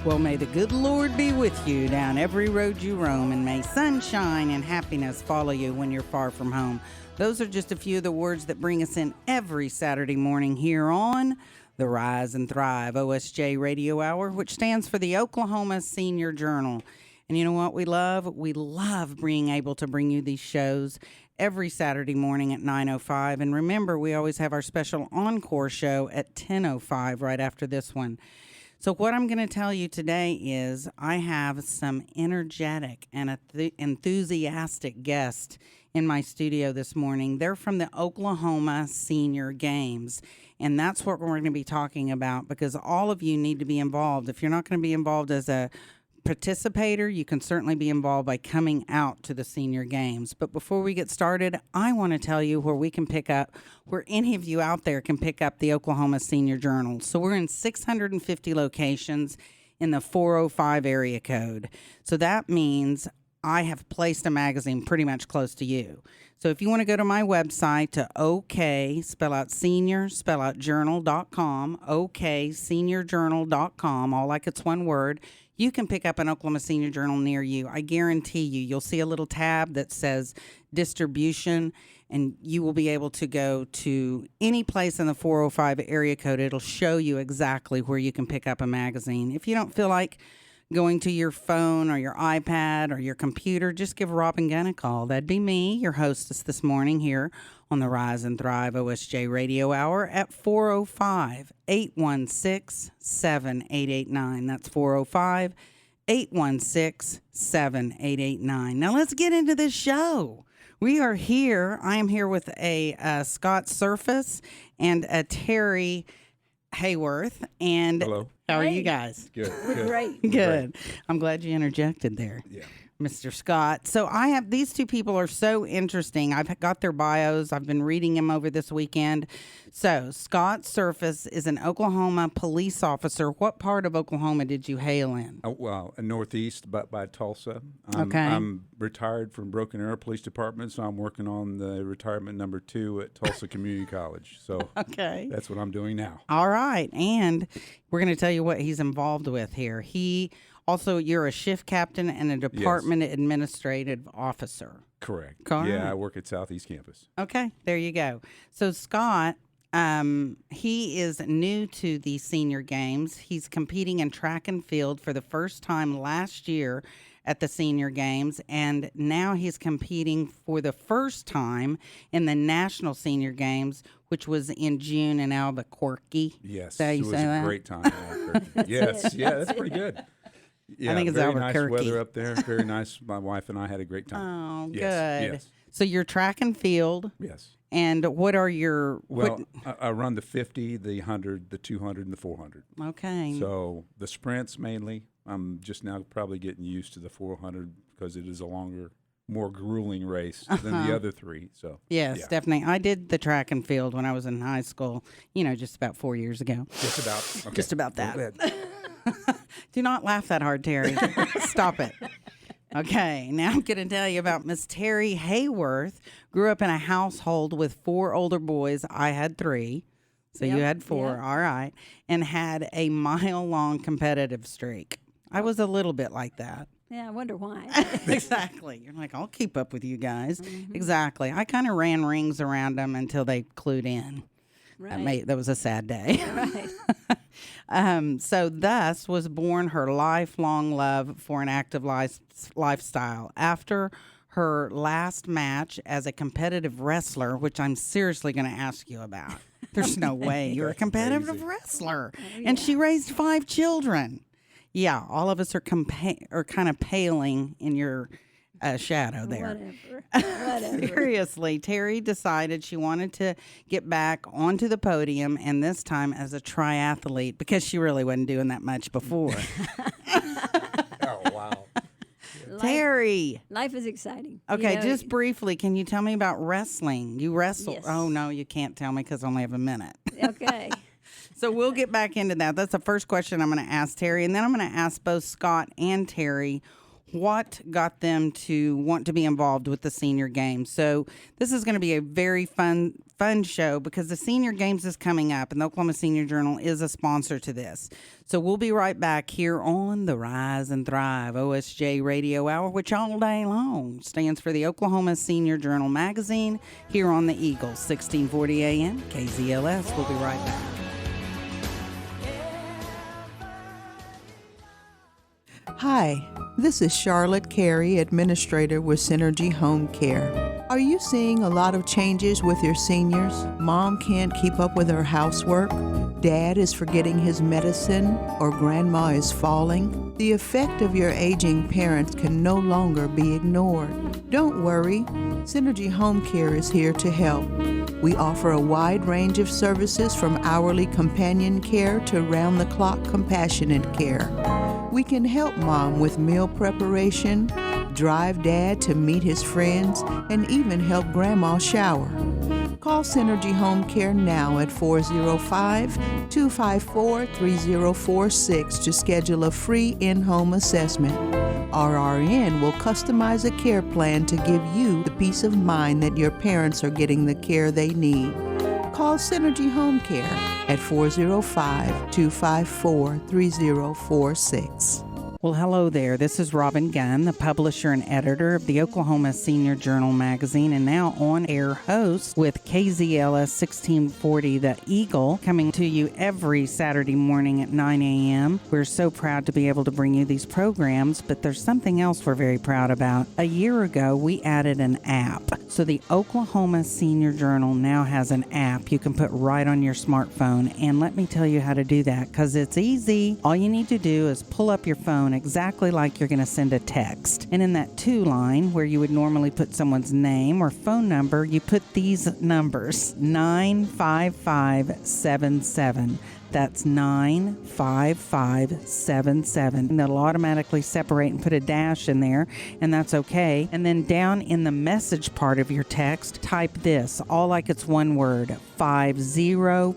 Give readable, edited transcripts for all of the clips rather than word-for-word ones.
Well, may the good Lord be with you down every road you roam, and may sunshine and happiness follow you when you're far from home. Those are just a few of the words that bring us in every Saturday morning here on the Rise and Thrive OSJ Radio Hour, which stands for the Oklahoma Senior Journal. And you know what we love? We love being able to bring you these shows every Saturday morning at 9:05. And remember, we always have our special encore show at 10:05 right after this one. So what I'm going to tell you today is I have some energetic and enthusiastic guests in my studio this morning. They're from the Oklahoma Senior Games, and that's what we're going to be talking about because all of you need to be involved. If you're not going to be involved as a participator, you can certainly be involved by coming out to the Senior Games. But before we get started, I want to tell you where any of you out there can pick up the Oklahoma Senior Journal. So we're in 650 locations in the 405 area code. So that means I have placed a magazine pretty much close to you. So if you want to go to my website to spell out senior, spell out journal.com, seniorjournal.com, all like it's one word, you can pick up an Oklahoma Senior Journal near you. I guarantee you'll see a little tab that says distribution, and you will be able to go to any place in the 405 area code. It'll show you exactly where you can pick up a magazine. If you don't feel like going to your phone or your iPad or your computer, just give Rob and Gunn a call. That'd be me, your hostess this morning here on the Rise and Thrive OSJ Radio Hour at 405-816-7889. That's 405-816-7889. Now let's get into this show. We are here. I am here with a Scot Surface and a Terry Hayworth. And hello. How are you guys? Good. Great. Good. I'm glad you interjected there. Yeah. Mr. Scott. So these two people are so interesting. I've got their bios. I've been reading them over this weekend. So Scot Surface is an Oklahoma police officer. What part of Oklahoma did you hail in? Oh, well, northeast, but by Tulsa. Okay. I'm retired from Broken Arrow Police Department, so I'm working on the retirement number 2 at Tulsa Community College. So okay, that's what I'm doing now. All right. And we're going to tell you what he's involved with here. You're a shift captain and a department administrative officer. Correct. Correct. Yeah, I work at Southeast Campus. Okay, there you go. So Scott, he is new to the Senior Games. He's competing in track and field for the first time last year at the Senior Games, and now he's competing for the first time in the National Senior Games, which was in June in Albuquerque. Yes, it was a great time in Albuquerque. Yes, yeah, that's pretty good. Yeah, I think it's very Albuquerque. Nice weather up there. Very nice. My wife and I had a great time. Oh, yes, good. Yes. So you're track and field. Yes. And what are your... Well, I run the 50, the 100, the 200, and the 400. Okay. So the sprints mainly. I'm just now probably getting used to the 400 because it is a longer, more grueling race than the other 3. So yes, yeah. Definitely. I did the track and field when I was in high school, just about 4 years ago. Just about. Okay. Just about that. Go ahead. Do not laugh that hard, Terry. Stop it. Okay, now I'm going to tell you about Miss Terry Hayworth. Grew up in a household with 4 older boys. I had 3. So you had 4. Yep. All right. And had a mile-long competitive streak. I was a little bit like that. Yeah, I wonder why. Exactly. You're like, I'll keep up with you guys. Mm-hmm. Exactly. I kind of ran rings around them until they clued in. Right. That was a sad day. Right. So thus was born her lifelong love for an active lifestyle. After her last match as a competitive wrestler, which I'm seriously going to ask you about. There's no way you're a competitive wrestler. Oh, yeah. And she raised 5 children. Yeah, all of us are kind of paling in your shadow there. Whatever. Seriously, Terry decided she wanted to get back onto the podium, and this time as a triathlete, because she really wasn't doing that much before. Oh, wow. Terry. Life is exciting. Okay, just briefly, can you tell me about wrestling? You wrestle. Yes. Oh, no, you can't tell me because I only have a minute. Okay. So we'll get back into that. That's the first question I'm going to ask Terry, and then I'm going to ask both Scott and Terry, what got them to want to be involved with the senior games. So this is going to be a very fun show because the senior games is coming up and the Oklahoma Senior Journal is a sponsor to this. So we'll be right back here on the Rise and Thrive OSJ Radio Hour, which all day long stands for the Oklahoma Senior Journal magazine here on the Eagle, 1640 AM, KZLS. We'll be right back. Hi, this is Charlotte Carey, Administrator with Synergy Home Care. Are you seeing a lot of changes with your seniors? Mom can't keep up with her housework? Dad is forgetting his medicine? Or Grandma is falling? The effect of your aging parents can no longer be ignored. Don't worry, Synergy Home Care is here to help. We offer a wide range of services from hourly companion care to round-the-clock compassionate care. We can help Mom with meal preparation, drive Dad to meet his friends, and even help Grandma shower. Call Synergy Home Care now at 405-254-3046 to schedule a free in-home assessment. RRN will customize a care plan to give you the peace of mind that your parents are getting the care they need. Call Synergy Home Care at 405-254-3046. Well, hello there. This is Robin Gunn, the publisher and editor of the Oklahoma Senior Journal magazine and now on-air host with KZLS 1640 The Eagle, coming to you every Saturday morning at 9 a.m. We're so proud to be able to bring you these programs, but there's something else we're very proud about. A year ago, we added an app. So the Oklahoma Senior Journal now has an app you can put right on your smartphone, and let me tell you how to do that, because it's easy. All you need to do is pull up your phone exactly like you're going to send a text. And in that to line, where you would normally put someone's name or phone number, you put these numbers, 95577. That's 95577. And it'll automatically separate and put a dash in there, and that's okay. And then down in the message part of your text, type this, all like it's one word, 50PLUS.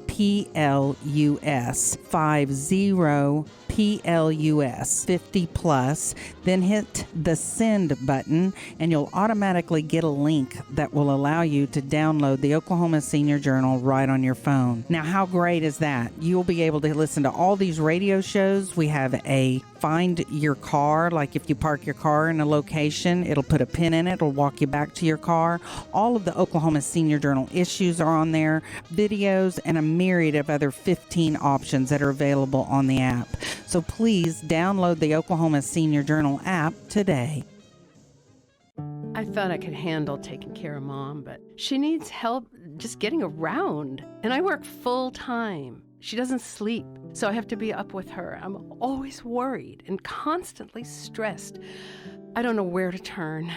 50PLUS, 50 plus. Then hit the send button, and you'll automatically get a link that will allow you to download the Oklahoma Senior Journal right on your phone. Now, how great is that? You'll be able to listen to all these radio shows. We have a find your car, like if you park your car in a location, it'll put a pin in it, it'll walk you back to your car. All of the Oklahoma Senior Journal issues are on there, videos, and a myriad of other 15 options that are available on the app. So please download the Oklahoma Senior Journal app today. I thought I could handle taking care of Mom, but she needs help just getting around. And I work full time. She doesn't sleep, so I have to be up with her. I'm always worried and constantly stressed. I don't know where to turn.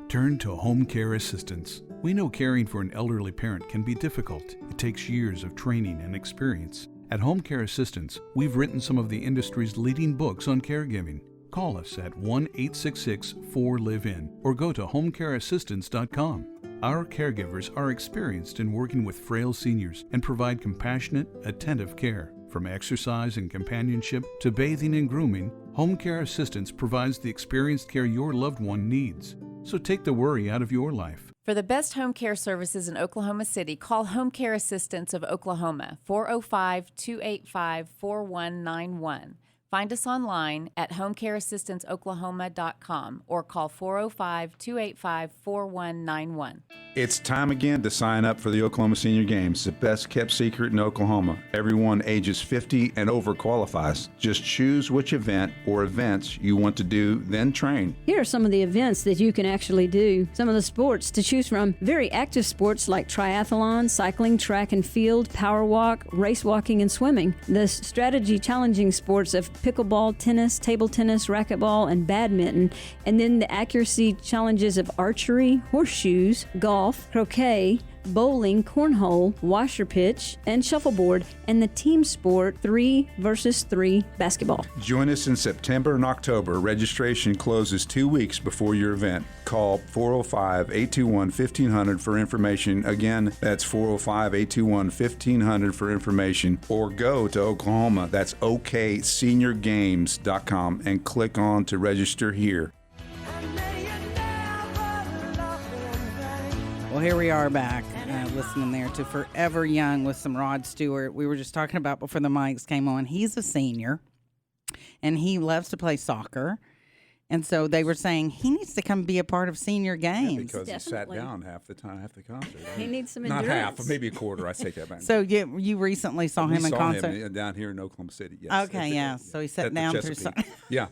Turn to Home Care Assistance. We know caring for an elderly parent can be difficult. It takes years of training and experience. At Home Care Assistance, we've written some of the industry's leading books on caregiving. Call us at 1-866-4LIVE-IN or go to homecareassistance.com. Our caregivers are experienced in working with frail seniors and provide compassionate, attentive care. From exercise and companionship to bathing and grooming, Home Care Assistance provides the experienced care your loved one needs. So take the worry out of your life. For the best home care services in Oklahoma City, call Home Care Assistance of Oklahoma, 405-285-4191. Find us online at homecareassistanceoklahoma.com or call 405-285-4191. It's time again to sign up for the Oklahoma Senior Games, the best kept secret in Oklahoma. Everyone ages 50 and over qualifies. Just choose which event or events you want to do, then train. Here are some of the events that you can actually do. Some of the sports to choose from. Very active sports like triathlon, cycling, track and field, power walk, race walking, and swimming. The strategy challenging sports of pickleball, tennis, table tennis, racquetball, and badminton. And then the accuracy challenges of archery, horseshoes, golf, croquet, bowling, cornhole, washer pitch, and shuffleboard, and the team sport 3 versus 3 basketball. Join us in September and October. Registration closes 2 weeks before your event. Call 405-821-1500 for information. Again, that's 405-821-1500 for information. Or go to Oklahoma, that's OKSeniorGames.com, and click on to register here. Well, here we are back listening there to Forever Young with some Rod Stewart. We were just talking about before the mics came on. He's a senior, and he loves to play soccer. And so they were saying he needs to come be a part of senior games. Because Definitely. he sat down half the concert. He needs some Not endurance. half, maybe a quarter. I take that back. So you recently saw him in concert? Him down here in Oklahoma City. Yes. Okay, yeah. So he sat At the down through Chesapeake. Yeah.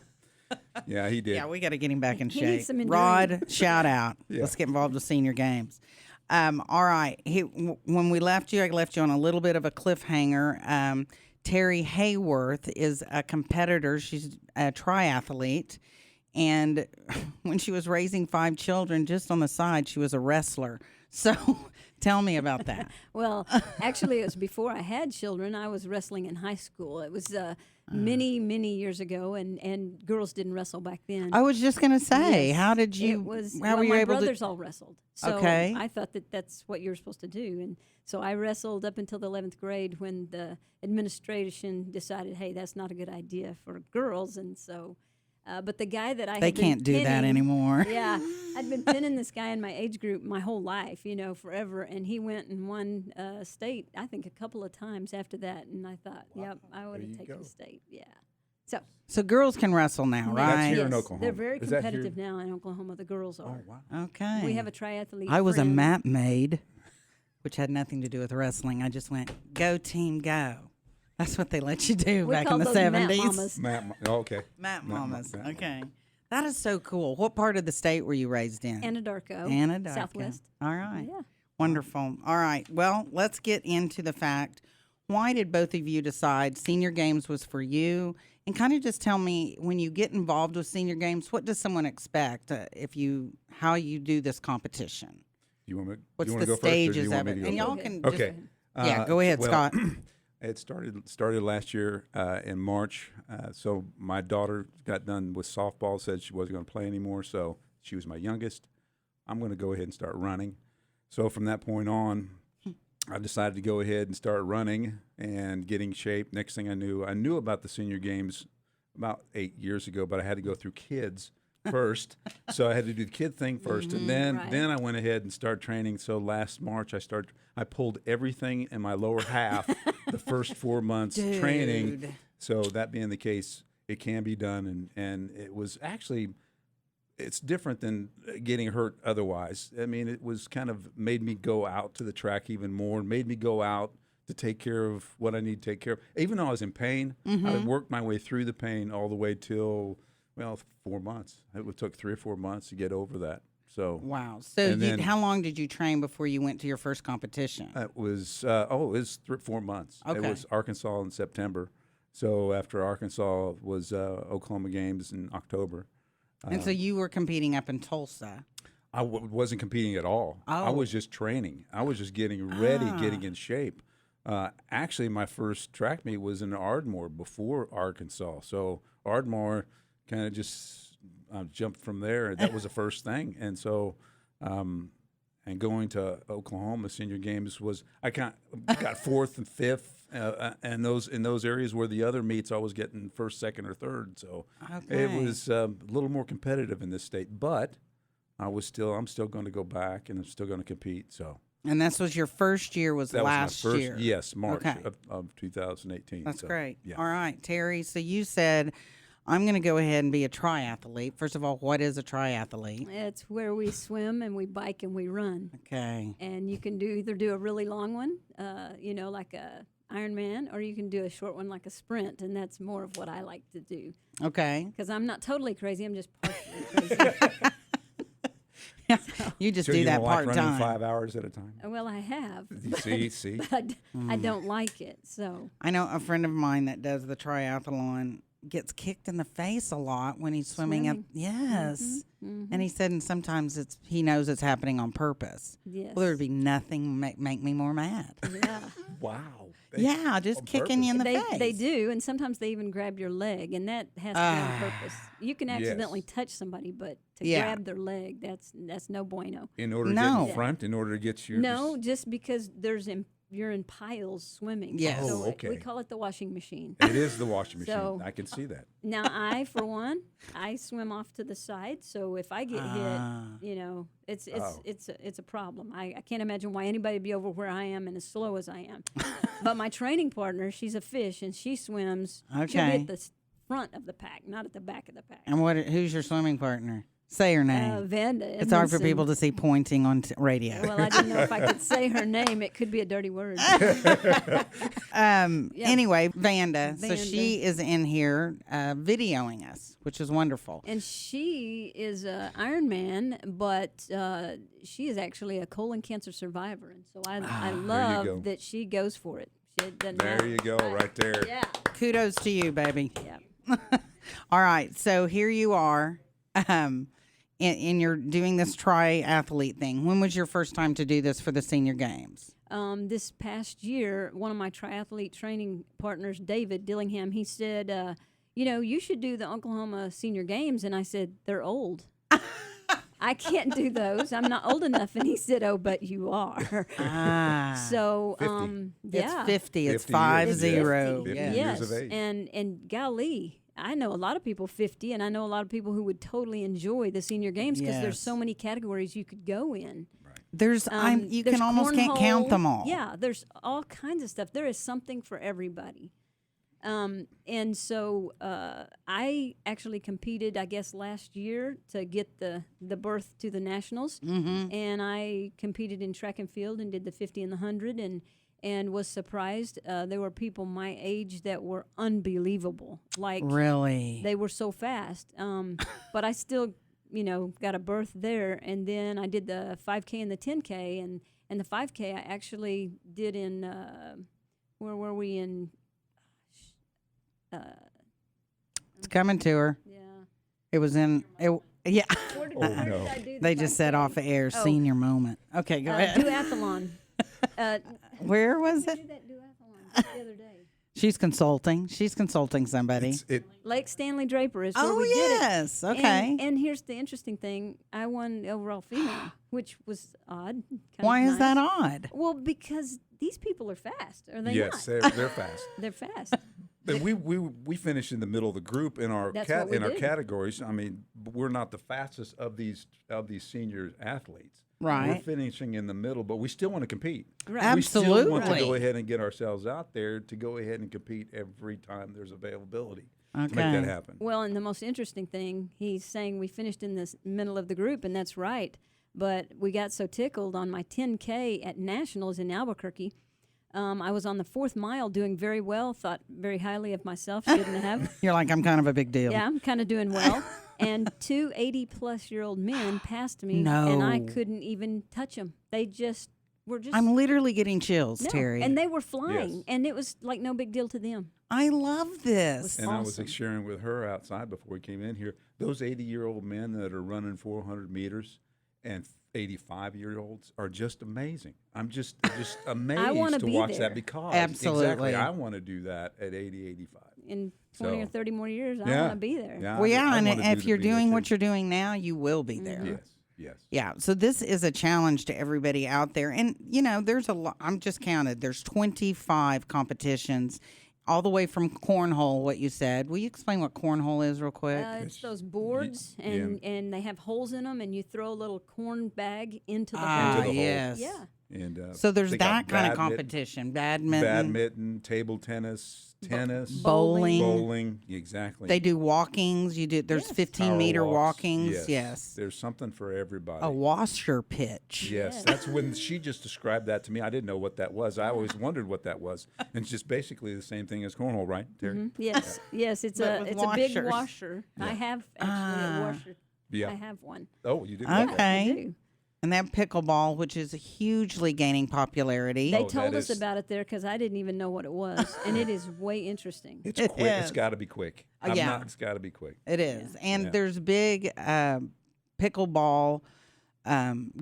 Yeah, he did. Yeah, we got to get him back in He shape. needs some Rod, endurance. shout out. Yeah. Let's get involved with senior games. All right. When we left you, I left you on a little bit of a cliffhanger. Terry Hayworth is a competitor. She's a triathlete. And when she was raising 5 children, just on the side, she was a wrestler. So tell me about that. Well, actually, it was before I had children. I was wrestling in high school. It was many, many years ago, and girls didn't wrestle back then. I was just going to say, Yes, how did you, It was, how were you my able brothers to? all wrestled. So Okay. I thought that's what you're supposed to do. And so I wrestled up until the 11th grade when the administration decided, hey, that's not a good idea for girls. And so, but the guy that I They had been can't do that pinning- anymore. Yeah, I'd been pinning this guy in my age group my whole life, forever. And he went and won state, I think, a couple of times after that. And I thought, yep, I would There have you taken go. state. Yeah. So So girls can wrestle now, yes, right? here in yes, Oklahoma. they're very Is that here? competitive now in Oklahoma. The girls are. Oh, wow. Okay. We have a triathlete. I was a friend. map maid, which had nothing to do with wrestling. I just went, go team, go. That's what they let you do We back in called the those map 70s. mamas. Okay. Map Map mamas. ma- Okay. That is so cool. What part of the state were you raised in? Anadarko. Anadarko. Southwest. All right. Yeah. Wonderful. All right. Well, let's get into the fact. Why did both of you decide senior games was for you? And kind of just tell me, when you get involved with senior games, what does someone expect how you do this competition? You want me? What's you want the to go first, or do stages you want of me it? to go And y'all first? can Okay. Yeah, go ahead, well, Scott. It started last year in March. So my daughter got done with softball, said she wasn't going to play anymore. So she was my youngest. I'm going to go ahead and start running. So from that point on, I decided to go ahead and start running and getting shape. Next thing I knew about the senior games about 8 years ago, but I had to go through kids first. So I had to do the kid thing first, and then right. then I went ahead and started training. So last March I pulled everything in my lower half the first 4 months training. Dude. So that being the case, it can be done, and it was actually, it's different than getting hurt otherwise. I mean, it was kind of made me go out to the track even more, made me go out to take care of what I need to take care of. Even though I was in pain, I worked my way through the pain all the way till, 4 months. It took 3 or 4 months to get over that. So Wow. So And then- how long did you train before you went to your first competition? it was 4 months. It Okay. was Arkansas in September. So after Arkansas was Oklahoma games in October. And so you were competing up in Tulsa. I wasn't competing at all. I Oh. was just training. I was just getting ready, getting in shape. Actually, my first track meet was in Ardmore before Arkansas. So Ardmore kind of just jumped from there. That was the first thing. And so, and going to Oklahoma senior games was, I got 4th and 5th. And in those areas where the other meets, I was getting 1st, 2nd, or 3rd. So it Okay. was a little more competitive in this state. But I'm still going to go back, and I'm still going to compete. So And this was your first year was that last was my first, year. yes, March Okay. of 2018. That's So, great. Yeah. All right, Terry. So you said, I'm going to go ahead and be a triathlete. First of all, what is a triathlete? It's where we swim and we bike and we run. Okay. And you can either do a really long one, like a Ironman, or you can do a short one like a sprint. And that's more of what I like to do. Okay. Because I'm not totally crazy. I'm just partially crazy. You just So do you that don't like part running time. 5 hours at a time? Well, I have. See? But I don't like it. So I know a friend of mine that does the triathlon gets kicked in the face a lot when he's swimming up. Swimming. Yes. And he said, and sometimes he knows it's happening on purpose. yes. Well, there'd be nothing make me more mad. Yeah. Wow. Yeah, just on kicking you in the face. They do, and sometimes they even grab your leg, and that has to be on purpose. You can accidentally touch somebody, but to Yeah. grab their leg, that's no bueno. In order to No. get in front, in order to get your... No, just because there's you're in piles swimming. Yes. So Oh, okay. we call it the washing machine. It is the washing machine. So- I can see that. Now, for one, I swim off to the side, so if I get hit, it's a problem. I can't imagine why anybody would be over where I am and as slow as I am. But my training partner, she's a fish, and she swims. She'll be Okay. at the front of the pack, not at the back of the pack. And who's your swimming partner? Say her name. Vanda. It's hard for Edmondson. people to see pointing on radio. Well, I didn't know if I could say her name. It could be a dirty word. Anyway, Vanda. So Vanda. she is in here videoing us, which is wonderful. And she is an Ironman, but she is actually a colon cancer survivor. And so I go. love that she goes for it. She doesn't There have- you go, right there. Yeah. Kudos to you, baby. Yeah. All right, so here you are, and you're doing this triathlete thing. When was your first time to do this for the senior games? This past year, one of my triathlete training partners, David Dillingham, he said, you should do the Oklahoma Senior Games. And I said, they're old. I can't do those. I'm not old enough. And he said, oh, but you are. So, 50. yeah. It's 50. It's 50 5-0. years. 50 Yes. years of age. And golly, I know a lot of people 50, and I know a lot of people who would totally enjoy the Senior Games because there's so Yes. many categories you could go in. There's you There's can almost can't count cornhole. them all. Yeah, there's all kinds of stuff. There is something for everybody. And so I actually competed, I guess, last year to get the berth to the Nationals. Mm-hmm. And I competed in track and field and did the 50 and the 100 and was surprised. There were people my age that were unbelievable. Like, Really? they were so fast. But I still, got a berth there. And then I did the 5K and the 10K. And the 5K I actually did in, where were we in? It's coming to her. Yeah. It was in. Yeah. Where did, Oh, where no. did I do the They just said 5K? off the air, Oh. senior moment. Okay, go ahead. Duathlon. Where was Who it? did that duathlon the other day? She's consulting. She's consulting somebody. Lake Stanley Draper is where Oh, we did it. yes. Okay. And here's the interesting thing. I won the overall female, which was odd. kind of Why is that nice. odd? Well, because these people are fast, are they Yes, not? they're fast. They're fast. And we finished in the middle of the group in our That's what we our do. categories. I mean, we're not the fastest of these senior athletes. Right. We're finishing in the middle, but we still want to compete. Right. We still want to Absolutely. go ahead and get ourselves out there to go ahead and compete every time there's availability to make Okay. that happen. Well, and the most interesting thing, he's saying we finished in the middle of the group, and that's right. But we got so tickled on my 10K at Nationals in Albuquerque. I was on the 4th mile doing very well, thought very highly of myself, shouldn't have. You're like, I'm kind of a big deal. Yeah, I'm kind of doing well. And 2 80-plus-year-old men passed me, and I No. couldn't even touch them. They just were just... I'm literally getting chills, no. Terry. And they were flying, Yes. and it was like no big deal to them. I love this. And I was awesome. sharing with her outside before we came in here, those 80-year-old men that are running 400 meters and 85-year-olds are just amazing. I'm just amazed wanna to be watch there. that because Absolutely. exactly, I want to do that at 80, 85. In 20 or So, 30 more years, I yeah. want to be there. Yeah, Well, yeah, I and wanna do if to you're be there doing too. what you're doing now, you will be there. Mm-hmm. Yes. Yeah, so this is a challenge to everybody out there. And, there's a lot. I'm just counted. There's 25 competitions, all the way from cornhole, what you said. Will you explain what cornhole is real quick? It's those boards, and they have holes in them, and you throw a little corn bag into the Into hole. the hole. Yes. Yeah. And So there's they got that kind of badminton- competition. Badminton. table tennis, tennis, Bowling. bowling. Exactly. They do walkings. There's Yes. 15-meter Power walks. walkings. Yes. There's something for everybody. A washer pitch. Yes, that's when she just described that to me. I didn't know what that was. I always wondered what that was. And it's just basically the same thing as cornhole, right, Terry? Yes, yes, it's But with a big washers. washer. I have actually a washer. Yeah. I have one. Oh, you did. Okay. Okay. I do. And that pickleball, which is hugely gaining popularity. They Oh, told that us is- about it there because I didn't even know what it was, and it is way interesting. It's It quick. It's is. got to be quick. Yeah. It's got to be quick. It is. And Yeah. there's big pickleball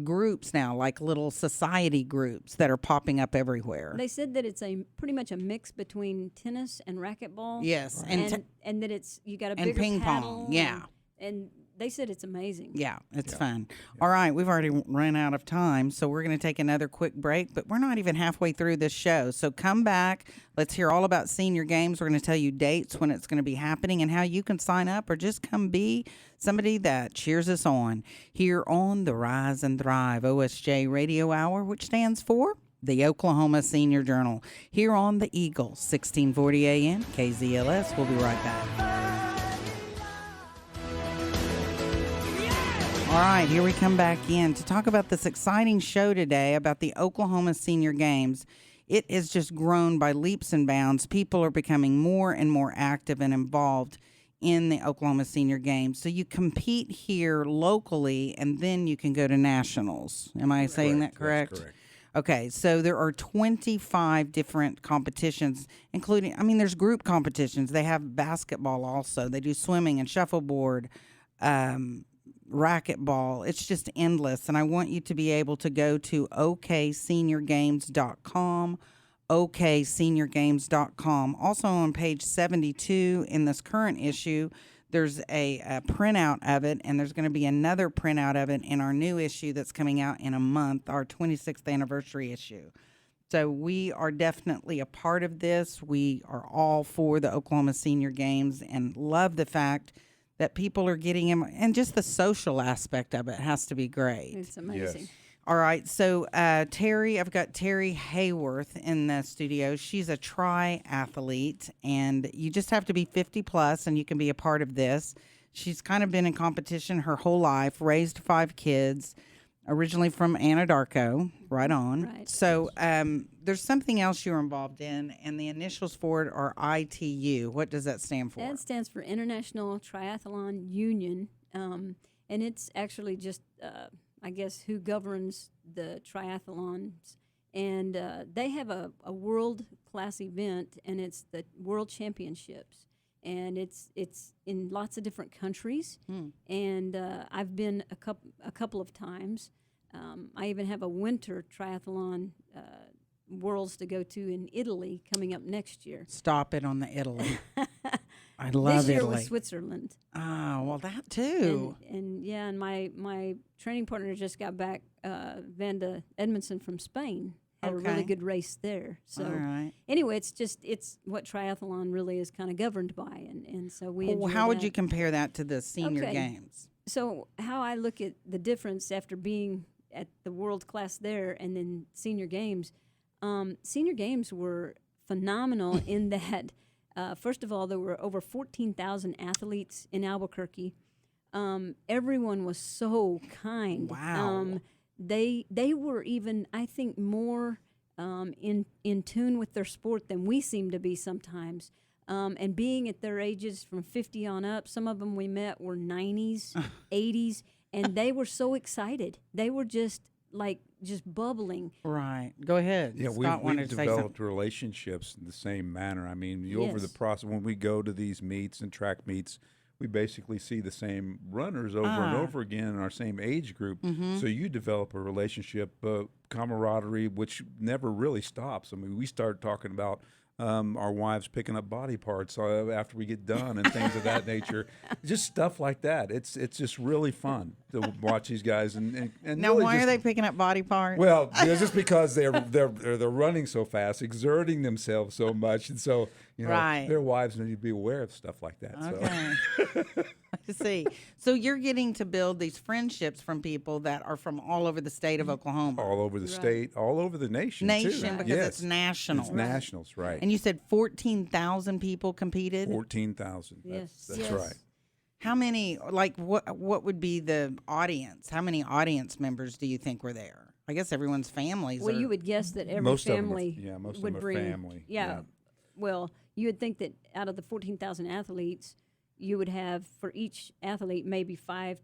groups now, like little society groups that are popping up everywhere. They said that it's pretty much a mix between tennis and racquetball. Yes, and that it's you got a and bigger ping pong, paddle yeah. and they said it's amazing. Yeah, it's fun. All right, we've already run out of time, so we're going to take another quick break, but we're not even halfway through this show. So come back. Let's hear all about senior games. We're going to tell you dates when it's going to be happening and how you can sign up or just come be somebody that cheers us on here on the Rise and Thrive OSJ Radio Hour, which stands for the Oklahoma Senior Journal, here on the Eagle, 1640 AM, KZLS. We'll be right back. All right, here we come back in to talk about this exciting show today about the Oklahoma Senior Games. It has just grown by leaps and bounds. People are becoming more and more active and involved in the Oklahoma Senior Games. So you compete here locally, and then you can go to nationals. Am I saying that correct? That's correct. Okay, so there are 25 different competitions, including, there's group competitions. They have basketball also. They do swimming and shuffleboard, racquetball. It's just endless. And I want you to be able to go to okseniorgames.com, okseniorgames.com. Also on page 72 in this current issue, there's a printout of it, and there's going to be another printout of it in our new issue that's coming out in a month, our 26th anniversary issue. So we are definitely a part of this. We are all for the Oklahoma Senior Games and love the fact that people are getting them, and just the social aspect of it has to be great. It's amazing. Yes. All right, so Terry, I've got Terry Hayworth in the studio. She's a triathlete, and you just have to be 50 plus, and you can be a part of this. She's kind of been in competition her whole life, raised 5 kids, originally from Anadarko, right on. Right. So there's something else you're involved in, and the initials for it are ITU. What does that stand for? That stands for International Triathlon Union, and it's actually just, I guess, who governs the triathlons. And they have a world-class event, and it's the World Championships. And it's in lots of different countries, and I've been a couple of times. I even have a winter triathlon worlds to go to in Italy coming up next year. Stop it on the Italy. I love this year Italy. was Switzerland. Oh, well, that too. And my training partner just got back, Vanda Edmondson from Spain. Had a really Okay. good race there. So All right. anyway, it's what triathlon really is kind of governed by, and so we. Well, enjoy how would that. you compare that to the senior Okay. games? So how I look at the difference after being at the world class there and then senior games were phenomenal in that, first of all, there were over 14,000 athletes in Albuquerque. Everyone was so kind. Wow. They were even, I think, more in tune with their sport than we seem to be sometimes. And being at their ages from 50 on up, some of them we met were 90s, 80s, and they were so excited. They were just bubbling. Right. Go ahead. Yeah, Scott wanted we've to say developed something. relationships in the same manner. I mean, over the Yes. process, when we go to these meets and track meets, we basically see the same runners over and over again in our same age group. So you develop a relationship, camaraderie, which never really stops. I mean, we start talking about our wives picking up body parts after we get done and things of that nature. Just stuff like that. It's just really fun to watch these guys. And Now, really why are just- they picking up body parts? Well, just because they're running so fast, exerting themselves so much, and so Right. their wives need to be aware of stuff like that. Okay. I see. So you're getting to build these friendships from people that are from all over the state of Oklahoma. So all over the state, all over the nation, too. Because Yes. it's national. It's nationals, right? And you said 14,000 people competed? 14,000. Yes. That's Yes. right. How many, what would be the audience? How many audience members do you think were there? I guess everyone's families Well, are. you would guess that every Most of them are- family yeah, most of would them are bring family, Yeah, yeah. Well, you would think that out of the 14,000 athletes, you would have for each athlete maybe five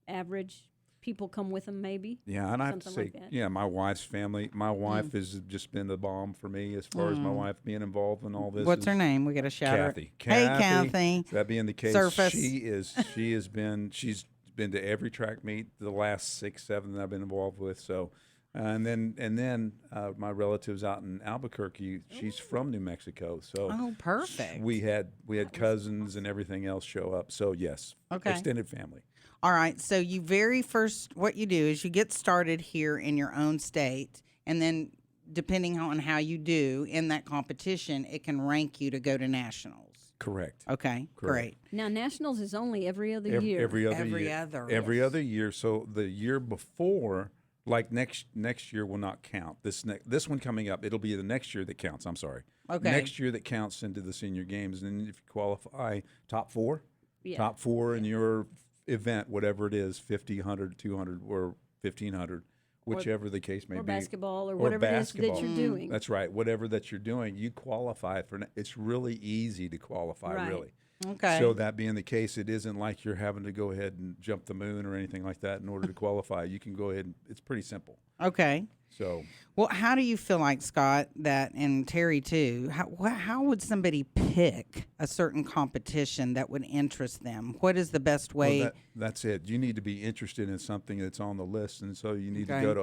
average people come with them, maybe. Yeah, and I have to Something say, like that. yeah, my wife's family. My wife has just been the bomb for me as far as my wife being involved in all this. What's is her name? We got to shout her. Kathy. Hey, Kathy. That being the case, Surface. she's been to every track meet the last 6, 7 that I've been involved with. So And then my relatives out in Albuquerque. She's from New Mexico, so Oh, perfect. we had cousins and everything else show up. So yes, Okay. extended family. All right. So you very first, what you do is you get started here in your own state, and then depending on how you do in that competition, it can rank you to go to nationals. Correct. Okay. Correct. Great. Now, nationals is only every other Every, year. every other Every year. other. Every other year. So the year before, like next year will not count. This one coming up, it'll be the next year that counts. I'm sorry. Okay. Next year that counts into the senior games, and if you qualify top four, Yeah. top four in your event, whatever it is, 50, 100, 200, or 1,500, whichever the case may or be. basketball or whatever it is that basketball. you're doing. That's right. Whatever that you're doing, you qualify for. It's really easy to qualify, Right. really. Okay. So that being the case, it isn't like you're having to go ahead and jump the moon or anything like that in order to qualify. You can go ahead and it's pretty simple. Okay. So Well, how do you feel like, Scott, that, and Terry too, how would somebody pick a certain competition that would interest them? What is the best way? well, that's it. You need to be interested in something that's on the list, and so you need Okay. to go to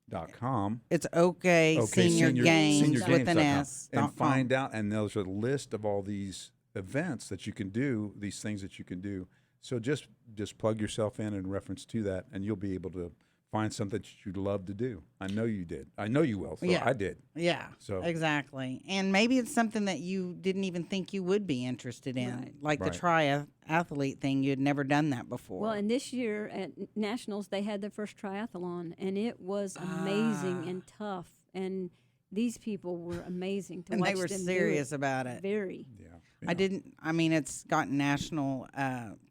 oksenior.com. It's okay, Senior Games with an S. And find out, and there's a list of all these events that you can do, these things that you can do. So just plug yourself in reference to that, and you'll be able to find something that you'd love to do. I know you did. I know you will. So Yeah. I did. Yeah, So- exactly. And maybe it's something that you didn't even think you would be interested in, Right. like the Right. triathlete thing. You had never done that before. Well, and this year at Nationals, they had their first triathlon, and it was amazing and tough. And these people were amazing to And watch they were them do serious it. about it. Very. Yeah. I mean, it's gotten national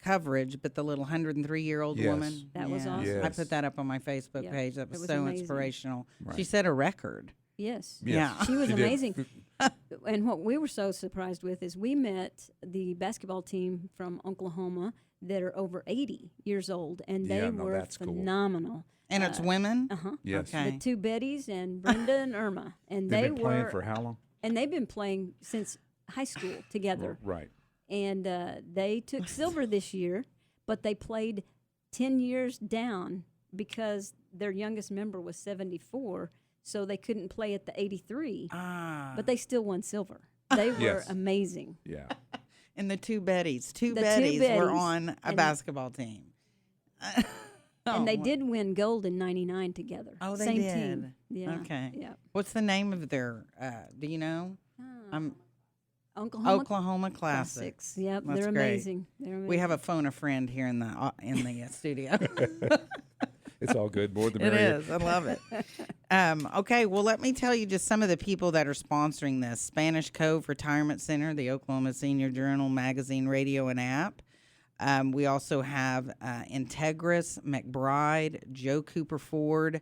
coverage, but the little 103-year-old Yes. woman. That was awesome. Yes. I put that up on my Facebook Yeah, page. That it was was so amazing. inspirational. Right. She set a record. Yes. Yes. Yeah. She was did. amazing. And what we were so surprised with is we met the basketball team from Oklahoma that are over 80 years old, and they Yeah, no, were that's cool. phenomenal. And it's women? Uh-huh. Yes. Okay. The two Bettys and Brenda and Irma. And They've they been playing were for how long? and they've been playing since high school together. Right. And they took silver this year, but they played 10 years down because their youngest member was 74, so they couldn't play at the 83. Ah. But they still won silver. They were Yes. amazing. Yeah. And the two Bettys. Two The two Bettys were Bettys. on a And- basketball team. And they did win gold in 99 together. Oh, they Same did. team. Yeah. Okay. Yeah. What's the name of their, do you know? Oklahoma, Oklahoma Classics. Yep, That's they're great. amazing. They're amazing. We have a phone a friend here in the studio. It's all good. More the It merrier. is. I love it. Okay, well, let me tell you just some of the people that are sponsoring this. Spanish Cove Retirement Center, the Oklahoma Senior Journal magazine, radio, and app. We also have Integris, McBride, Joe Cooper Ford.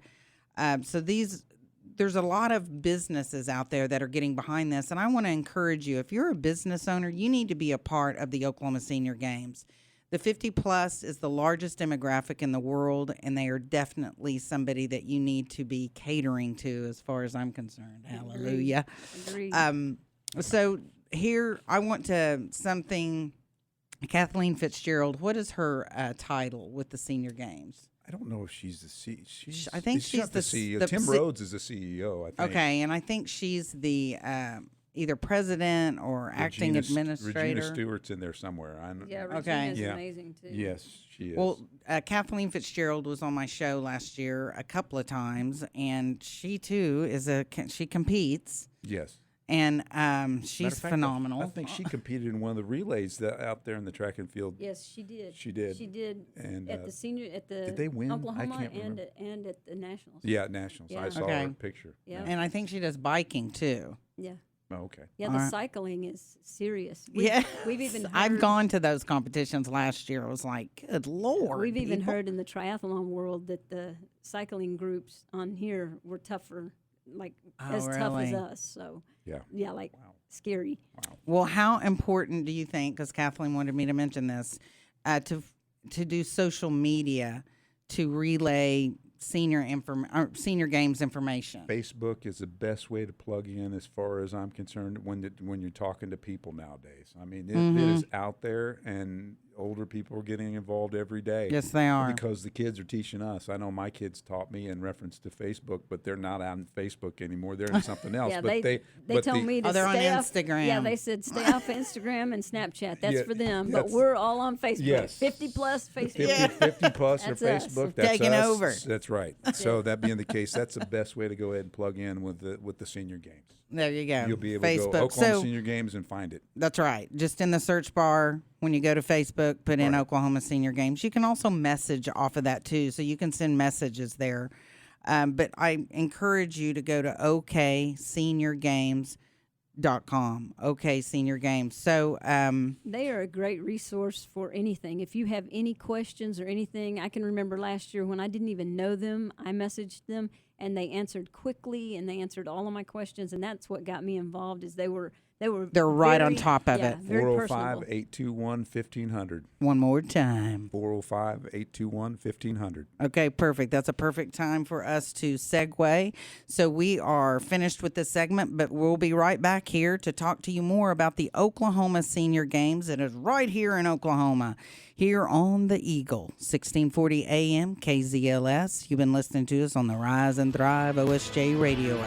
So there's a lot of businesses out there that are getting behind this, and I want to encourage you, if you're a business owner, you need to be a part of the Oklahoma Senior Games. The 50-plus is the largest demographic in the world, and they are definitely somebody that you need to be catering to as far as I'm concerned. Hallelujah. Agreed. So here, I want to something, Kathleen Fitzgerald, what is her title with the Senior Games? I don't know if she's the CEO. I think she's not the CEO. the Tim C- Rhodes is the CEO, I think. Okay, and I think she's the either president or acting administrator. Regina Stewart's in there somewhere. Yeah, Okay. Regina's Yeah. amazing too. Yes, she is. Well, Kathleen Fitzgerald was on my show last year a couple of times, and she too she competes, yes. and Matter she's of fact, phenomenal. I think she competed in one of the relays out there in the track and field. Yes, she did. She did. She did. And, at the senior, at the did they win? I Oklahoma can't and remember. and at the nationals. Yeah, nationals. Yeah. I saw Okay. her picture. Yeah. And I think she does biking too. Yeah. Oh, okay. Yeah, All the right. cycling is serious. Yeah, We've even heard, I've gone to those competitions last year. I was like, good Lord. We've even people. heard in the triathlon world that the cycling groups on here were tougher, like as tough as really? us. So Yeah. like scary. Well, how important do you think, because Kathleen wanted me to mention this, to do social media to relay senior games information? Facebook is the best way to plug in, as far as I'm concerned, when you're talking to people nowadays. I mean, it is out there, and older people are getting involved every day. Yes, they are. Because the kids are teaching us. I know my kids taught me in reference to Facebook, but they're not on Facebook anymore. They're in something else. Yeah, but they told me to they're on stay off Instagram. Yeah, they said stay off Instagram and Snapchat. That's Yeah, for them. But that's- we're all on Facebook. Yes. 50 plus Facebook. 50 plus or That's us. Facebook. That's Taking us. over. That's right. So that being the case, that's the best way to go ahead and plug in with the senior games. There you go. You'll be able Facebook. to go Oklahoma So Senior Games and find it. that's right. Just in the search bar, when you go to Facebook, put in Oklahoma Senior Games. You can also message off of that too, so you can send messages there. But I encourage you to go to okseniorgames.com. OK Senior Games. So They are a great resource for anything. If you have any questions or anything, I can remember last year when I didn't even know them, I messaged them and they answered quickly and they answered all of my questions, and that's what got me involved. Is they're right on top of it. Very personable. 405-821-1500. one more time. 405-821-1500. Okay, perfect. That's a perfect time for us to segue. So we are finished with this segment, but we'll be right back here to talk to you more about the Oklahoma Senior Games. It is right here in Oklahoma, here on the Eagle, 1640 AM KZLS. You've been listening to us on the Rise and Thrive OSJ radio hour.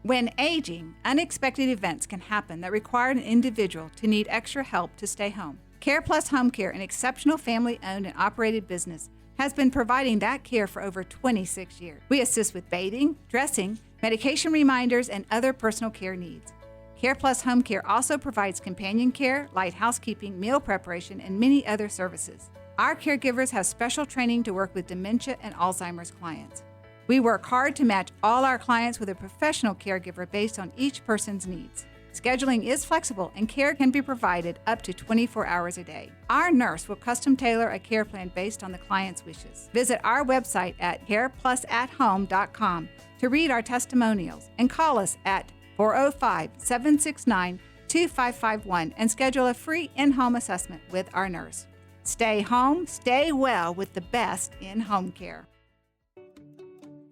When aging, unexpected events can happen that require an individual to need extra help to stay home. Care Plus Home Care, an exceptional family-owned and operated business, has been providing that care for over 26 years. We assist with bathing, dressing, medication reminders, and other personal care needs. Care Plus Home Care also provides companion care, light housekeeping, meal preparation, and many other services. Our caregivers have special training to work with dementia and Alzheimer's clients. We work hard to match all our clients with a professional caregiver based on each person's needs. Scheduling is flexible and care can be provided up to 24 hours a day. Our nurse will custom tailor a care plan based on the client's wishes. Visit our website at careplusathome.com to read our testimonials and call us at 405-769-2551 and schedule a free in-home assessment with our nurse. Stay home, stay well with the best in home care.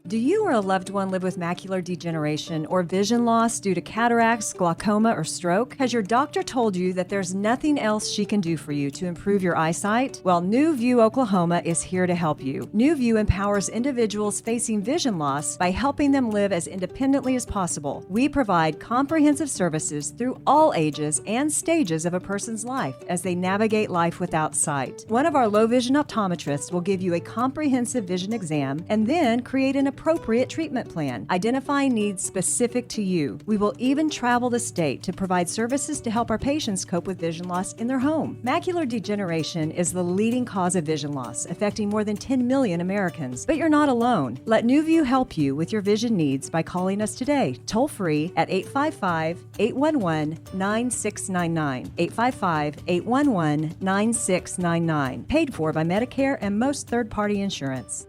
Do you or a loved one live with macular degeneration or vision loss due to cataracts, glaucoma, or stroke? Has your doctor told you that there's nothing else she can do for you to improve your eyesight? Well, New View Oklahoma is here to help you. New View empowers individuals facing vision loss by helping them live as independently as possible. We provide comprehensive services through all ages and stages of a person's life as they navigate life without sight. One of our low vision optometrists will give you a comprehensive vision exam and then create an appropriate treatment plan, identifying needs specific to you. We will even travel the state to provide services to help our patients cope with vision loss in their home. Macular degeneration is the leading cause of vision loss, affecting more than 10 million Americans. But you're not alone. Let New View help you with your vision needs by calling us today, toll free at 855-811-9699. 855-811-9699. Paid for by Medicare and most third-party insurance.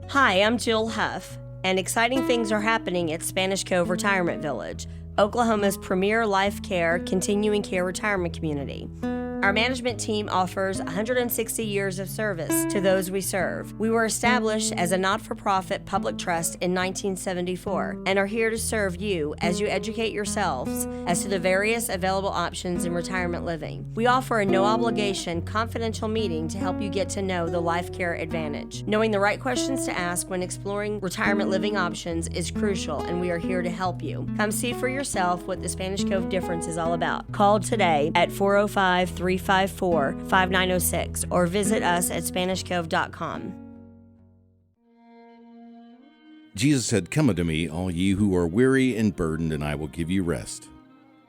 Hi, I'm Jill Huff, and exciting things are happening at Spanish Cove Retirement Village, Oklahoma's premier life care, continuing care retirement community. Our management team offers 160 years of service to those we serve. We were established as a not-for-profit public trust in 1974 and are here to serve you as you educate yourselves as to the various available options in retirement living. We offer a no-obligation, confidential meeting to help you get to know the Life Care Advantage. Knowing the right questions to ask when exploring retirement living options is crucial, and we are here to help you. Come see for yourself what the Spanish Cove difference is all about. Call today at 405-354-5906 or visit us at SpanishCove.com. Jesus said, "Come unto me, all ye who are weary and burdened, and I will give you rest."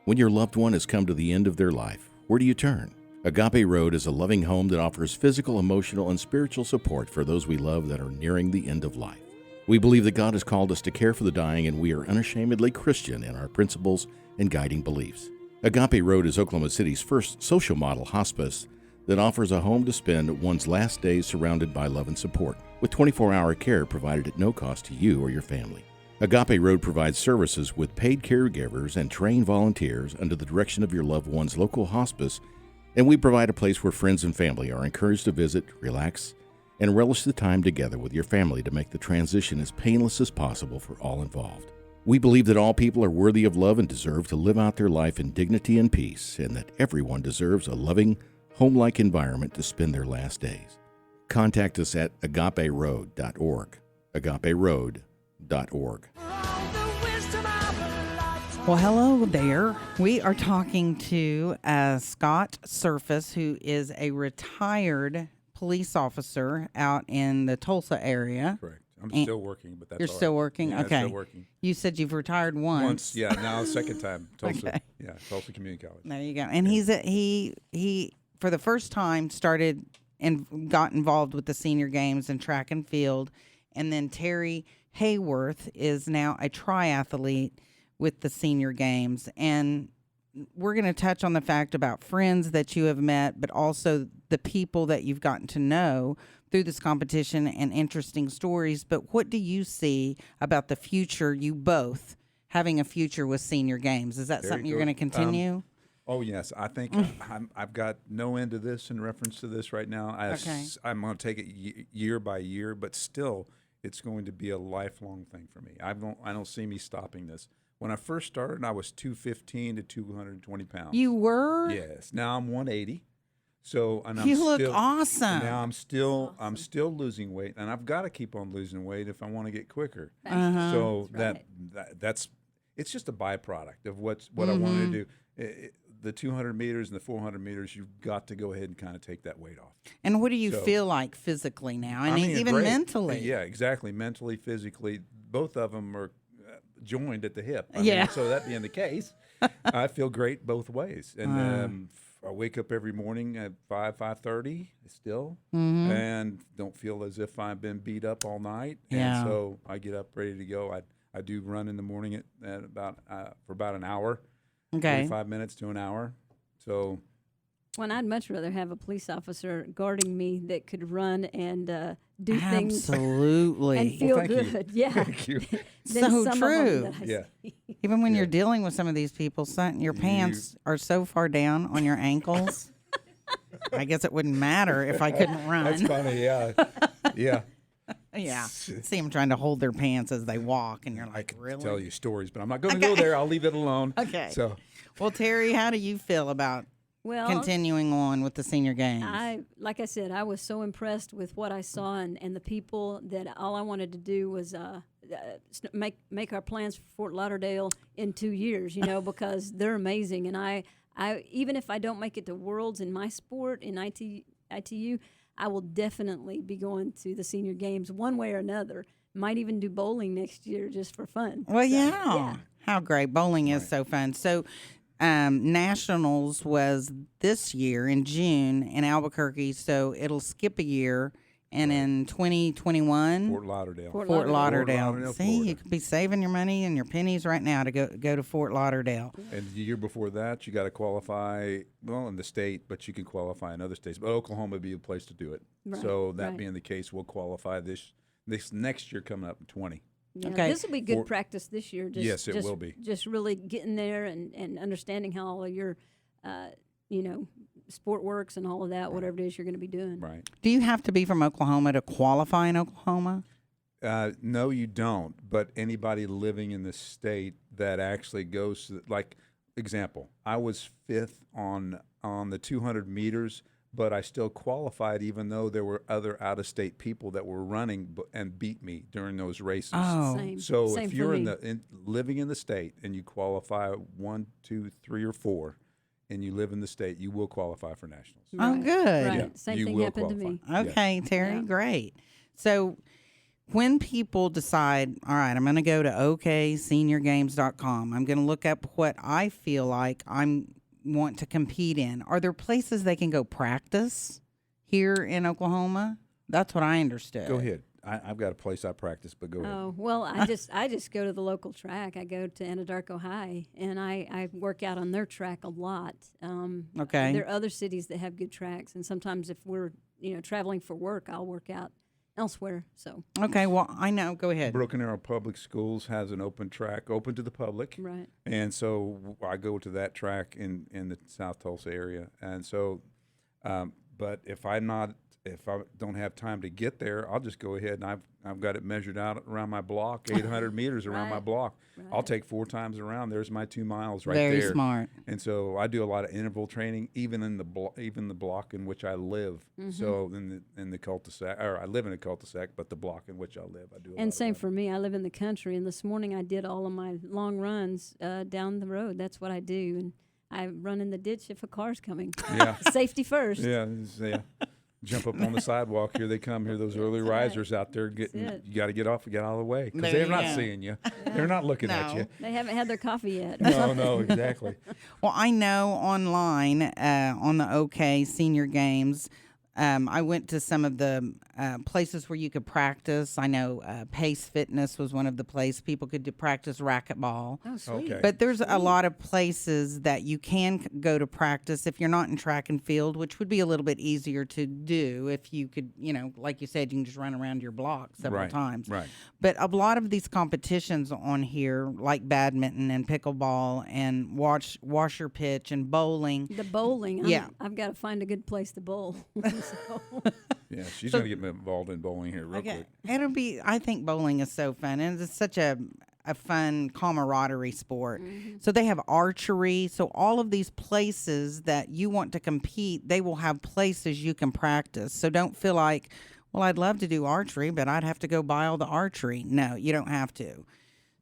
When your loved one has come to the end of their life, where do you turn? Agape Road is a loving home that offers physical, emotional, and spiritual support for those we love that are nearing the end of life. We believe that God has called us to care for the dying, and we are unashamedly Christian in our principles and guiding beliefs. Agape Road is Oklahoma City's first social model hospice that offers a home to spend one's last days surrounded by love and support, with 24-hour care provided at no cost to you or your family. Agape Road provides services with paid caregivers and trained volunteers under the direction of your loved one's local hospice, and we provide a place where friends and family are encouraged to visit, relax, and relish the time together with your family to make the transition as painless as possible for all involved. We believe that all people are worthy of love and deserve to live out their life in dignity and peace, and that everyone deserves a loving, home-like environment to spend their last days. Contact us at agaperoad.org. agaperoad.org. Well, hello there. We are talking to Scot Surface, who is a retired police officer out in the Tulsa area. Correct. I'm still working, but that's You're all still right. working? Yeah, okay. Still working. You said you've retired once. Yeah, now the second time. Tulsa. Okay. Yeah, Tulsa Community College. There you go. And he for the first time started and got involved with the senior games and track and field. And then Terry Hayworth is now a triathlete with the senior games. And we're going to touch on the fact about friends that you have met, but also the people that you've gotten to know through this competition and interesting stories. But what do you see about the future, you both having a future with senior games? Is that There something you you're go. going to continue? Oh, yes. I think I've got no end to this in reference to this right now. I'm going to take it year by year, but still, it's going to be a lifelong thing for me. I don't see me stopping this. When I first started, I was 215 to 220 pounds. You were? Yes. Now I'm 180. So and I'm You still, look awesome. Now I'm still losing weight, and I've got to keep on losing weight if I want to get quicker. So that's it's just a byproduct of what I wanted to do. The 200 meters and the 400 meters, you've got to go ahead and kind of take that weight off. And what do you feel like physically now? I mean, even great. mentally. Yeah, exactly. Mentally, physically, both of them are joined at the hip. I Yeah. mean, so that being the case, I feel great both ways. And I wake up every morning at 5:30 still, and don't feel as if I've been beat up all night. Yeah. And so I get up ready to go. I do run in the morning at about for about an hour. Okay. 45 minutes to an hour. So. Well, I'd much rather have a police officer guarding me that could run and do things Absolutely. and feel Well, thank you. good. Yeah. Thank you. than So some of them true. that I Yeah. see. Even when you're dealing with some of these people, your pants are so far down on your ankles. I guess it wouldn't matter if I couldn't run. That's funny, yeah. Yeah. Yeah. See them trying to hold their pants as they walk, and you're I like, could really? tell you stories, but I'm not going to go there. I'll leave it alone. Okay. So, Well, Terry, how do you feel about Well, continuing on with the senior games? like I said, I was so impressed with what I saw and the people that all I wanted to do was make our plans for Fort Lauderdale in 2 years, because they're amazing. And I even if I don't make it to Worlds in my sport in ITU, I will definitely be going to the senior games one way or another. Might even do bowling next year just for fun. Well, So, yeah. How great. Bowling is so fun. So, Nationals was this year in June in Albuquerque, so it'll skip a year. And in 2021, Fort Lauderdale. Fort Lauderdale. Fort Lauderdale, See, Florida. you could be saving your money and your pennies right now to go to Fort Lauderdale. And the year before that, you got to qualify, well, in the state, but you can qualify in other states. But Oklahoma would be a place to do it. Right, So that right. being the case, we'll qualify this next year coming up in 20. Yeah, Okay. this will be good practice this year. Yes, it will be. Just really getting there and understanding how all of your, sport works and all of that, whatever it is you're going to be doing. Right. Do you have to be from Oklahoma to qualify in Oklahoma? No, you don't. But anybody living in the state that actually goes to, like, example, I was fifth on the 200 meters, but I still qualified even though there were other out-of-state people that were running and beat me during those races. Oh. Same. So Same if for you're me. living in the state and you qualify 1, 2, 3, or 4, and you live in the state, you will qualify for nationals. Oh, Right, good. Right. Yeah, Same you thing will happened to qualify. me. Okay, Terry, Yeah. great. So when people decide, all right, I'm going to go to OKSeniorGames.com, I'm going to look up what I feel like I'm want to compete in, are there places they can go practice here in Oklahoma? That's what I understood. Go ahead. I've got a place I practice, but go ahead. Oh, well, I just go to the local track. I go to Anadarko High, and I work out on their track a lot. Okay. There are other cities that have good tracks, and sometimes if we're traveling for work, I'll work out elsewhere. So Okay, well, I know. Go ahead. Broken Arrow Public Schools has an open track, open to the public. right. And so I go to that track in the South Tulsa area. And so, but if I'm not if I don't have time to get there, I'll just go ahead and I've got it measured out around my block, 800 meters around my block. Right. I'll take 4 times around. There's my 2 miles right Very there. smart. And so I do a lot of interval training, even in the block in which I live. So in the cul-de-sac, or I live in a cul-de-sac, but the block in which I live, I do. And same for me. I live in the country, and this morning I did all of my long runs down the road. That's what I do, and I run in the ditch if a car's coming. Yeah. Safety first. Yeah. Jump up on the sidewalk. Here they come. Here, those early risers out there getting. You got to get off and get out of the way because they're not seeing you. They're not looking at you. They haven't had their coffee yet. No, exactly. Well, I know online on the OK Senior Games, I went to some of the places where you could practice. I know Pace Fitness was one of the places people could practice racquetball. Oh, sweet. Okay. But there's a lot of places that you can go to practice if you're not in track and field, which would be a little bit easier to do if you could, like you said, you can just run around your block several times. Right. But a lot of these competitions on here, like badminton and pickleball and washer pitch and bowling. The bowling. Yeah. I've got to find a good place to bowl. Yeah, she's going to get me involved in bowling here real quick. I think bowling is so fun, and it's such a fun camaraderie sport. So they have archery. So all of these places that you want to compete, they will have places you can practice. So don't feel like, well, I'd love to do archery, but I'd have to go buy all the archery. No, you don't have to.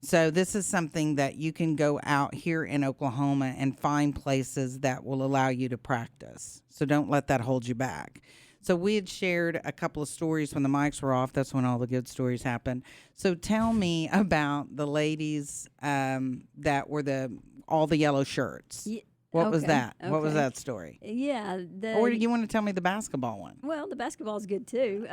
So this is something that you can go out here in Oklahoma and find places that will allow you to practice. So don't let that hold you back. So we had shared a couple of stories when the mics were off. That's when all the good stories happen. So tell me about the ladies that were all the yellow shirts. What was that? What was that story? Yeah. Or do you want to tell me the basketball one? Well, the basketball's good too.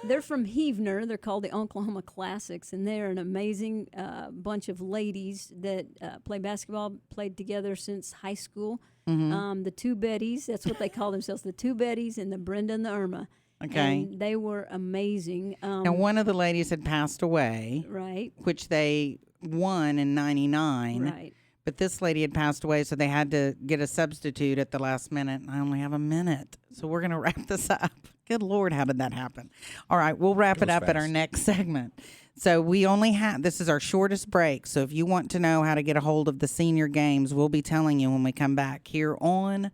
They're from Heavener. They're called the Oklahoma Classics, and they're an amazing bunch of ladies that play basketball, played together since high school. The two Bettys, that's what they call themselves, the two Bettys and the Brenda and the Irma. Okay. And they were amazing. And one of the ladies had passed away. Right. Which they won in 99. Right. But this lady had passed away, so they had to get a substitute at the last minute. And I only have a minute. So we're going to wrap this up. Good Lord, how did that happen? All right, we'll wrap it up at our next segment. So we only have, this is our shortest break. So if you want to know how to get a hold of the senior games, we'll be telling you when we come back here on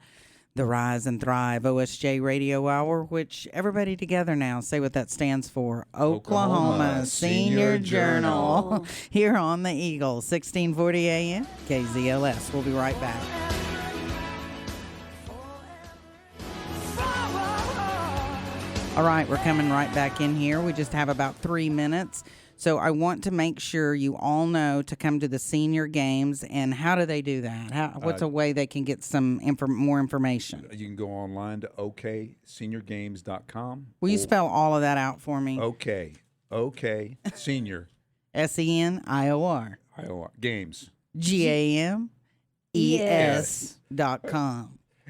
the Rise and Thrive OSJ Radio Hour, which everybody together now say what that stands for. Oklahoma Senior Journal. Here on the Eagle, 1640 AM, KZLS. We'll be right back. All right, we're coming right back in here. We just have about 3 minutes. So I want to make sure you all know to come to the senior games. And how do they do that? What's a way they can get some more information? You can go online to okseniorgames.com. Will you spell all of that out for me? Okay, senior. SENIOR. Games. GAMES.com.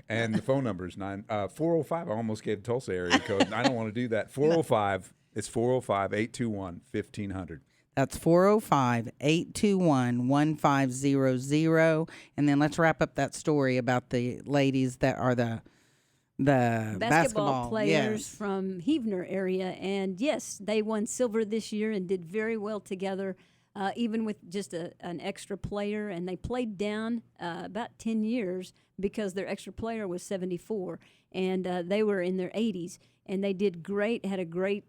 And the phone number is 405. I almost gave Tulsa area code. I don't want to do that. 405. It's 405-821-1500. That's 405-821-1500. And then let's wrap up that story about the ladies that are the basketball players from Heavener area. And yes, they won silver this year and did very well together, even with just an extra player. And they played down about 10 years because their extra player was 74. And they were in their 80s. And they did great, had a great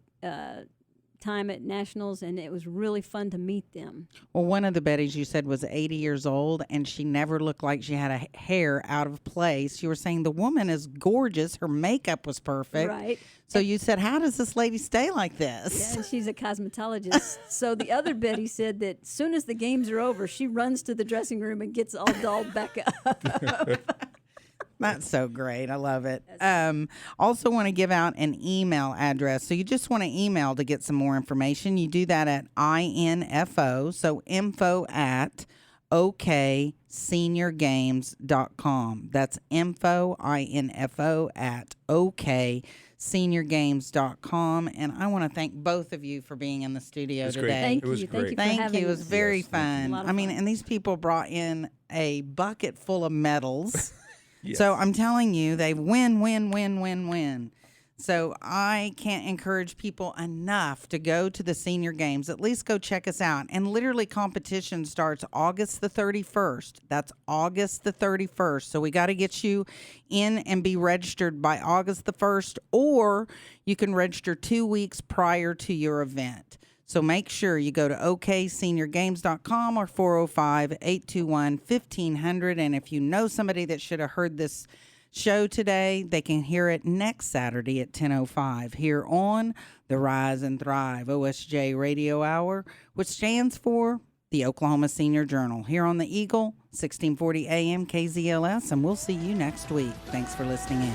time at nationals, and it was really fun to meet them. Well, one of the Bettys you said was 80 years old, and she never looked like she had a hair out of place. You were saying the woman is gorgeous. Her makeup was perfect. Right. So you said, how does this lady stay like this? Yeah, and she's a cosmetologist. So the other Betty said that as soon as the games are over, she runs to the dressing room and gets all dolled back up. That's so great. I love it. Also want to give out an email address. So you just want to email to get some more information. You do that at info, so info at okseniorgames.com. That's info at okseniorgames.com. And I want to thank both of you for being in the studio today. Great. Thank it was you. great. Thank you. It was very Yes, fun. I mean, and these people brought in a bucket full of medals. Yes. So I'm telling you, they win. So I can't encourage people enough to go to the senior games. At least go check us out. And literally competition starts August the 31st. That's August the 31st. So we got to get you in and be registered by August the 1st, or you can register 2 weeks prior to your event. So make sure you go to okseniorgames.com or 405-821-1500. And if you know somebody that should have heard this show today, they can hear it next Saturday at 10:05 here on the Rise and Thrive OSJ Radio Hour, which stands for the Oklahoma Senior Journal, here on the Eagle, 1640 AM KZLS, and we'll see you next week. Thanks for listening in.